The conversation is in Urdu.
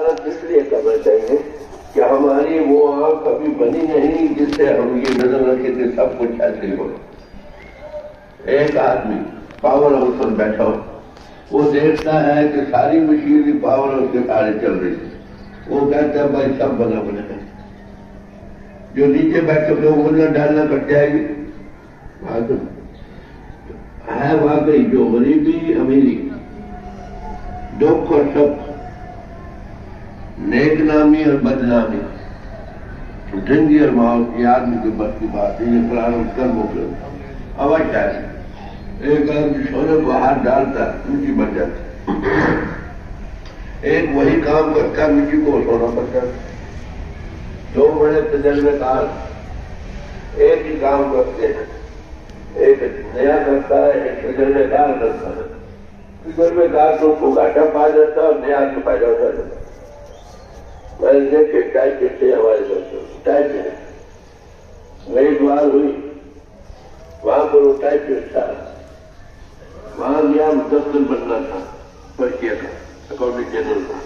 حفاظت اس لیے کرنا چاہیے کہ ہماری وہ آنکھ کبھی بنی نہیں جس سے ہم یہ نظر رکھے کہ سب کچھ ایسے ہو. ایک آدمی پاور ہاؤس پر بیٹھا ہو، وہ دیکھتا ہے کہ ساری مشینری پاور ہاؤس کے سارے چل رہی ہے. وہ کہتا ہے بھائی سب بنا بنا ہے، جو نیچے بیٹھے ہوئے انگلیاں ڈالنا کٹ جائے گی. ہے واقعی جو غریبی امیری، دکھ اور سکھ، نیک نامی اور بدنامی، زندگی اور موت، یہ آدمی کے بس کی بات ہے. یہ قرآن کرم ہو کر آواز ہے. ایک آدمی سونے کو ہاتھ ڈالتا مٹی بن جاتی، ایک وہی کام کرتا مٹی کو سونا پڑتا. دو بڑے تجربے کار ایک ہی کام کرتے ہیں، ایک نیا کرتا ہے، ایک تجربے کار کرتا ہے. تجربے کار کو گھاٹا پا جاتا ہے اور نیا کو فائدہ اٹھا جاتا ہے. میں نے دیکھے ٹائپ سے ہمارے دوستوں ٹائپ میری بات ہوئی، وہاں پر وہ ٹائپ تھا، وہاں گیا مدثر بننا تھا، پرچیا کا اکاؤنٹنگ جنرل کا.